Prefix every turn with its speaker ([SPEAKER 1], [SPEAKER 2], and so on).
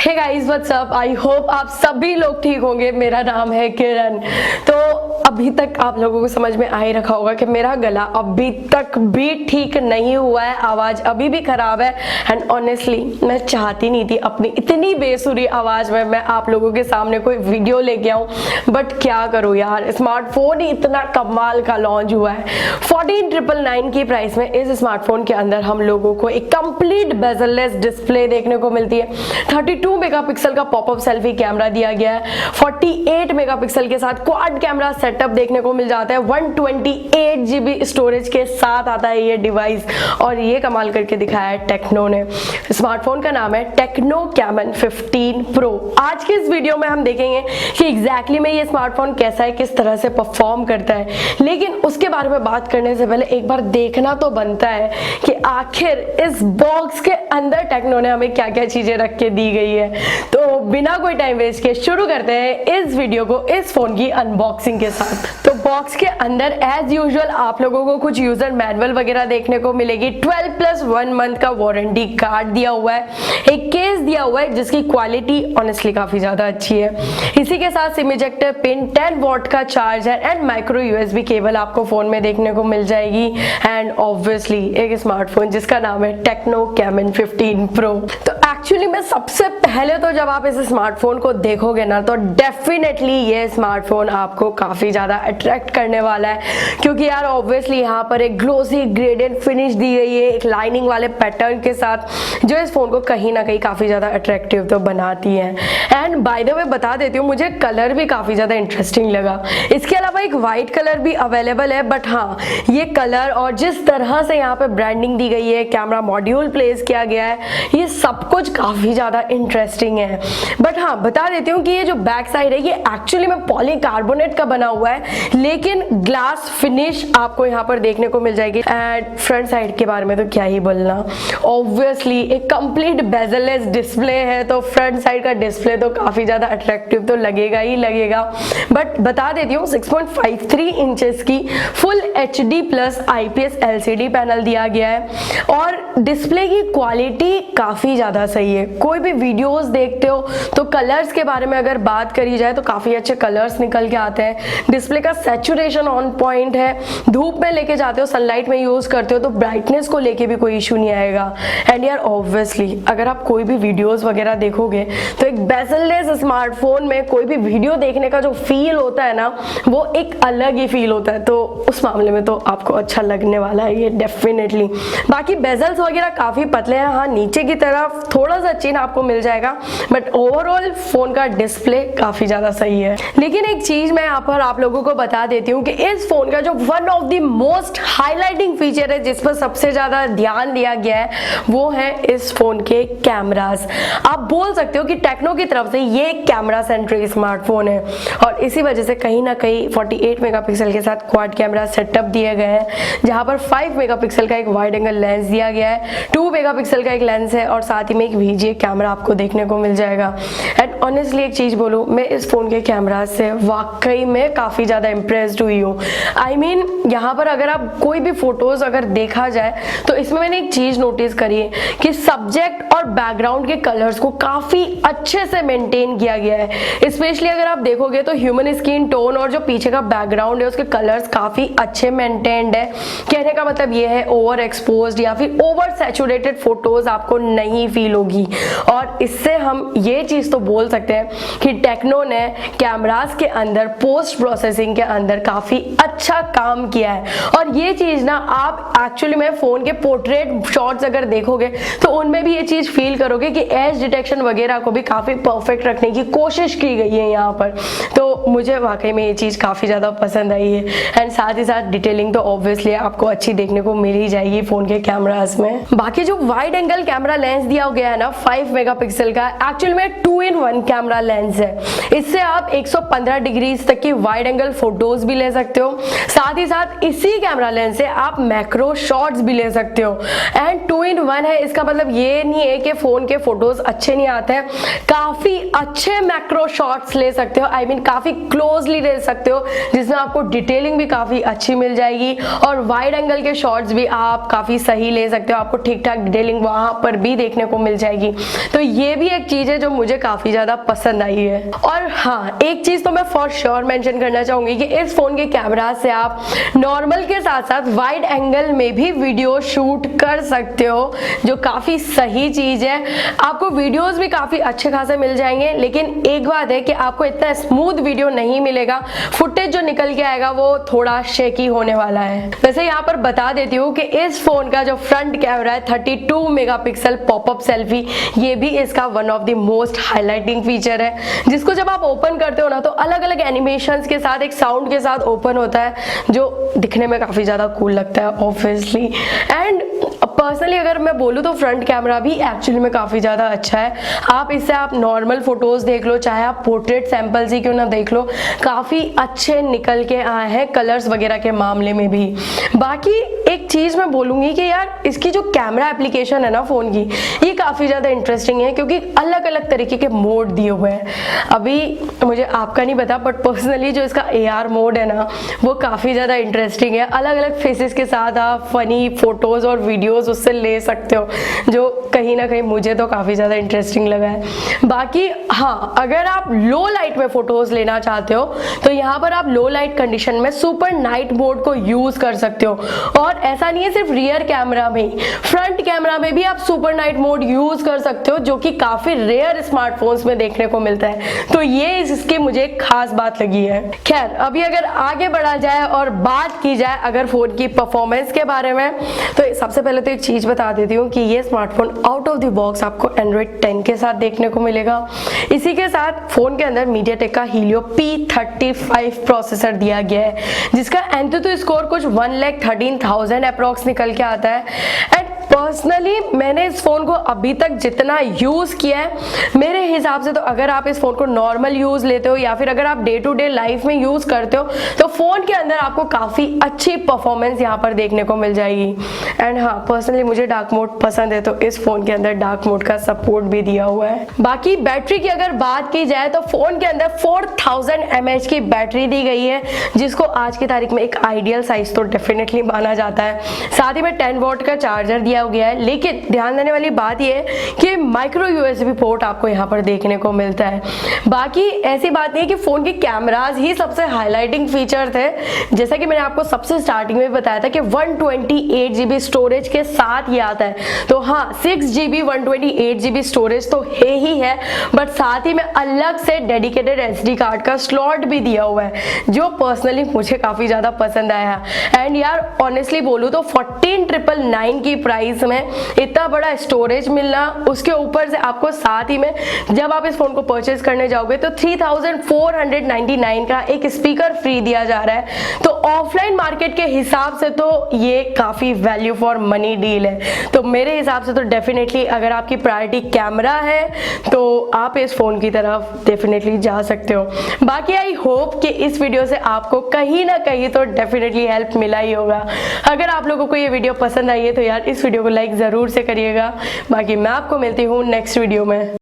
[SPEAKER 1] Hey guys what's up, I hope आप सभी लोग ठीक होंगे। मेरा नाम है किरण। तो अभी तक आप लोगों को समझ में आ ही रखा होगा कि मेरा गला अभी तक भी ठीक नहीं हुआ है, आवाज अभी भी खराब है। एंड ऑनेस्टली मैं चाहती नहीं थी अपनी इतनी बेसुरी आवाज में मैं आप लोगों के सामने कोई वीडियो लेके आऊं, बट क्या करूं यार, स्मार्टफोन ही इतना कमाल का लॉन्च हुआ है। 14,999 की प्राइस में इस स्मार्टफोन के अंदर हम लोगों को एक कंप्लीट बेजललेस डिस्प्ले देखने को मिलती है। 32 मेगापिक्सल का पॉपअप सेल्फी कैमरा दिया गया है। 48 मेगापिक्सल के साथ क्वाड कैमरा सेटअप देखने को मिल जाता है। 128 GB स्टोरेज के साथ आता है ये डिवाइस, और ये कमाल करके दिखाया है टेक्नो ने। स्मार्टफोन का नाम है टेक्नो कैमन 15 प्रो। आज के इस वीडियो में हम देखेंगे कि एग्जैक्टली में ये स्मार्टफोन कैसा है, किस तरह से परफॉर्म करता है। लेकिन उसके बारे में बात करने से पहले एक बार देखना तो बनता है कि आखिर इस बॉक्स के अंदर टेक्नो ने हमें क्या क्या चीजें रख के दी गई है। तो बिना कोई टाइम वेस्ट के शुरू करते हैं इस वीडियो को इस फोन की अनबॉक्सिंग के साथ। तो बॉक्स के अंदर एज यूजुअल आप लोगों को कुछ यूजर मैनुअल वगैरह देखने को मिलेगी। 12+1 मंथ का वारंटी कार्ड दिया हुआ है, एक केस दिया हुआ है जिसकी क्वालिटी ऑनेस्टली काफी ज्यादा अच्छी है। इसी के साथ सिम इजेक्टर पिन, 10 वॉट का charger and micro USB cable आपको फोन में देखने को मिल जाएगी। एंड ऑब्वियसली एक स्मार्टफोन जिसका नाम है टेक्नो कैमन 15 प्रो। तो एक्चुअली में सबसे पहले तो जब आप इस स्मार्टफोन को देखोगे ना, तो डेफिनेटली ये स्मार्टफोन आपको काफी ज्यादा अट्रैक्ट करने वाला है, क्योंकि यार ऑब्वियसली यहाँ पर एक ग्लोसी ग्रेडेड फिनिश दी गई है एक लाइनिंग वाले पैटर्न के साथ, जो इस फोन को कहीं ना कहीं काफी ज्यादा अट्रैक्टिव तो बनाती है। एंड बाय द वे बता देती हूँ, मुझे कलर भी काफी ज्यादा इंटरेस्टिंग लगा। इसके अलावा एक व्हाइट कलर भी अवेलेबल है, बट हाँ ये कलर और जिस तरह से यहाँ पे ब्रांडिंग दी गई है, कैमरा मॉड्यूल प्लेस किया गया है, ये सब कुछ काफी ज्यादा इंटरेस्टिंग है। बट हाँ बता देती हूँ कि ये जो बैक साइड है ये एक्चुअली में पॉलीकार्बोनेट का बना हुआ है, लेकिन ग्लास फिनिश आपको यहाँ पर देखने को मिल जाएगी। एंड फ्रंट साइड के बारे में तो क्या ही बोलना, ऑब्वियसली एक कंप्लीट बेजललेस डिस्प्ले है, तो फ्रंट साइड का डिस्प्ले तो काफी ज्यादा अट्रैक्टिव तो लगेगा ही लगेगा। बट बता देती हूँ 6.53 इंचेस की full HD plus IPS LCD panel दिया गया है, और डिस्प्ले की क्वालिटी काफी ज्यादा सही है। कोई भी वीडियोस देखते हो तो कलर्स के बारे में अगर बात करी जाए तो काफी अच्छे कलर्स निकल के आते हैं। डिस्प्ले का सैचुरेशन ऑन पॉइंट है, धूप में लेके जाते हो, सनलाइट में यूज करते हो तो ब्राइटनेस को लेके भी कोई इशू नहीं आएगा। एंड यार ऑब्वियसली अगर आप कोई भी वीडियोस वगैरह देखोगे तो एक बेजललेस स्मार्टफोन में कोई भी वीडियो देखने का जो फील होता है ना, वो एक अलग ही फील होता है। तो उस मामले में तो आपको अच्छा लगने वाला है ये डेफिनेटली। बाकी बेजल्स वगैरह काफी पतले हैं, हाँ नीचे की तरफ थोड़ा सा चिन्ह आपको मिल जाएगा, बट ओवरऑल फोन का डिस्प्ले काफी ज्यादा सही है। लेकिन एक चीज मैं यहाँ पर आप लोगों को बता देती हूँ कि इस फोन का जो one of the most highlighting feature है, जिस पर सबसे ज्यादा ध्यान दिया गया है, वो है इस फोन के कैमरास। आप बोल सकते हो कि टेक्नो की तरफ से ये कैमरा सेंट्रिक स्मार्टफोन है, और इसी वजह से कहीं ना कहीं 48 मेगापिक्सल के साथ क्वाड कैमरा सेटअप दिए गए हैं, जहां पर 5 मेगापिक्सल का एक वाइड एंगल लेंस दिया गया है, 2 मेगापिक्सल का एक लेंस है, और साथ ही में एक VGA कैमरा आपको देखने को मिल जाएगा। एंड ऑनेस्टली एक चीज बोलूं, मैं इस फोन के कैमरा से वाकई में काफी ज्यादा इंप्रेस्ड हुई हूँ। आई मीन यहाँ पर अगर आप कोई भी फोटोज अगर देखा जाए तो इसमें मैंने एक चीज नोटिस करी है कि सब्जेक्ट और बैकग्राउंड के कलर्स को काफी अच्छे से मेंटेन किया गया है। स्पेशली अगर आप देखोगे तो ह्यूमन स्किन टोन और जो पीछे का बैकग्राउंड है उसके कलर्स काफी अच्छे मेंटेन्ड है। कहने का मतलब ये है ओवर एक्सपोज्ड या फिर ओवर सैचुरेटेड फोटोज आपको नहीं फील होगी। और इससे हम ये चीज तो बोल सकते हैं कि टेक्नो ने कैमरास के अंदर पोस्ट प्रोसेसिंग के अंदर काफी अच्छा काम किया है। और ये चीज ना आप एक्चुअली में फोन के पोर्ट्रेट शॉट्स अगर देखोगे तो उनमें भी ये चीज फील करोगे कि एज डिटेक्शन वगैरह को भी काफी परफेक्ट रखने की कोशिश की गई है यहाँ पर। तो मुझे वाकई में ये चीज काफी ज्यादा पसंद आई है। एंड साथ ही साथ डिटेलिंग तो ऑब्वियसली आपको अच्छी देखने को मिल ही जाएगी फोन के कैमरास में। बाकी जो वाइड एंगल कैमरा लेंस दिया गया है ना 5 मेगापिक्सल का, एक्चुअल में 2-in-1 कैमरा लेंस है। इससे आप 115 डिग्री तक की वाइड एंगल फोटोज भी ले सकते हो। साथ ही साथ इसी कैमरा लेंस से आप मैक्रो शॉट्स भी ले सकते हो। एंड 2-in-1 है, इसका मतलब ये नहीं है कि फोन के फोटोज अच्छे नहीं आते हैं, काफी अच्छे मैक्रो शॉट्स ले सकते हो, आई मीन काफी क्लोजली ले सकते हो, जिसमें आपको डिटेलिंग भी काफी अच्छी मिल जाएगी और वाइड एंगल के शॉट्स भी आप काफी सही ले सकते हो, आपको ठीक ठाक डिटेलिंग वहां पर भी देखने को मिल जाएगी। तो ये भी एक चीज है जो मुझे काफी ज्यादा पसंद आई है। और हाँ, एक चीज तो मैं फॉर श्योर मेंशन करना चाहूंगी कि इस फोन के कैमरा से आप नॉर्मल के साथ साथ वाइड एंगल में भी वीडियो शूट कर सकते हो, जो काफी सही चीज है। आपको वीडियोस भी काफी अच्छे खासे मिल जाएंगे, लेकिन एक बात है कि आपको इतना स्मूथ वीडियो नहीं मिलेगा, फुटेज जो निकल के आएगा वो थोड़ा शेकी होने वाला है। वैसे यहाँ पर बता देती हूँ कि इस फोन का जो फ्रंट कैमरा है 32 मेगापिक्सल पॉपअप सेल्फी, ये भी इसका one of the most highlighting feature है, जिसको जब आप ओपन करते हो ना तो अलग अलग एनिमेशंस के साथ एक साउंड के साथ ओपन होता है, जो दिखने में काफी ज्यादा कूल लगता है ऑब्वियसली। एंड पर्सनली अगर मैं बोलूँ तो फ्रंट कैमरा भी एक्चुअली में काफी ज्यादा अच्छा है। आप इससे आप नॉर्मल फोटोज देख लो, चाहे आप पोर्ट्रेट सैंपल्स ही क्यों ना देख लो, काफी अच्छे निकल के आए हैं कलर्स वगैरह के मामले में भी। बाकी एक चीज मैं बोलूंगी कि यार इसकी जो कैमरा एप्लीकेशन है ना फोन की, ये काफी ज्यादा इंटरेस्टिंग है, क्योंकि अलग अलग तरीके के मोड दिए हुए हैं। अभी मुझे आपका नहीं पता, बट पर्सनली जो इसका AR मोड है ना वो काफी ज्यादा इंटरेस्टिंग है। अलग अलग फेसेस के साथ आप फनी फोटोज और वीडियोज उससे ले सकते हो, जो कहीं ना कहीं मुझे तो काफी ज्यादा इंटरेस्टिंग लगा है। बाकी हाँ, अगर आप लो लाइट में फोटोज लेना चाहते हो तो यहाँ पर आप लो लाइट कंडीशन में सुपर नाइट मोड को यूज कर सकते हो। और ऐसा नहीं है सिर्फ रियर कैमरा में, फ्रंट कैमरा में भी आप सुपर नाइट मोड यूज कर सकते हो, जो कि काफी रेयर स्मार्टफोन्स में देखने को मिलता है। तो ये इसकी मुझे खास बात लगी है। खैर, अभी अगर आगे बढ़ा जाए और बात की जाए अगर फोन की परफॉर्मेंस के बारे में, तो सबसे पहले तो एक चीज बता देती हूँ कि ये smartphone out of the box आपको Android 10 के साथ देखने को मिलेगा। इसी के साथ फोन के अंदर MediaTek का Helio P35 प्रोसेसर दिया गया है, जिसका एंतुतु स्कोर कुछ 1,13,000 अप्रॉक्स निकल के आता है। एंड पर्सनली मैंने इस फोन को अभी तक जितना यूज किया है, मेरे हिसाब से तो अगर आप इस फोन को नॉर्मल यूज लेते हो या फिर अगर आप डे टू डे लाइफ में यूज करते हो, तो फोन के अंदर आपको काफी अच्छी परफॉर्मेंस यहाँ पर देखने को मिल जाएगी। एंड हाँ, पर्सनली मुझे डार्क मोड पसंद है, तो इस फोन के अंदर डार्क मोड का सपोर्ट भी दिया हुआ है। बाकी बैटरी की अगर बात की जाए तो फोन के अंदर 4000 mAh की बैटरी दी गई है, जिसको आज की तारीख में एक आइडियल साइज तो डेफिनेटली माना जाता है। साथ ही में 10 वॉट का चार्जर दिया गया है, लेकिन ध्यान देने वाली बात यह है कि माइक्रो USB पोर्ट आपको यहाँ पर देखने को मिलता है। बाकी ऐसी बात नहीं है कि फोन के कैमराज ही सबसे हाईलाइटिंग फीचर थे, जैसा कि मैंने आपको सबसे स्टार्टिंग में बताया था कि 128GB स्टोरेज के साथ ही आता है। तो हाँ, 6GB 128GB स्टोरेज तो है ही है, बट साथ ही में अलग से डेडिकेटेड SD कार्ड का स्लॉट भी दिया हुआ है, जो पर्सनली मुझे काफी ज्यादा पसंद आया। एंड यार ऑनेस्टली बोलूँ तो 14,999 की प्राइस में इतना बड़ा स्टोरेज मिलना, उसके ऊपर से आपको साथ ही में जब आप इस फोन को परचेज करने जाओगे तो 3,499 का एक स्पीकर फ्री दिया जा रहा है। तो ऑफलाइन मार्केट के हिसाब से तो ये काफी वैल्यू फॉर मनी डील है। तो मेरे हिसाब से तो डेफिनेटली अगर आपकी प्रायोरिटी कैमरा है तो आप इस फोन की तरफ डेफिनेटली जा सकते हो। बाकी आई होप कि इस वीडियो से आपको कहीं ना कहीं तो डेफिनेटली हेल्प मिला ही होगा। अगर आप लोगों को ये वीडियो पसंद आई है तो यार इस वीडियो को लाइक जरूर से करिएगा। बाकी मैं आपको मिलती हूँ नेक्स्ट वीडियो में।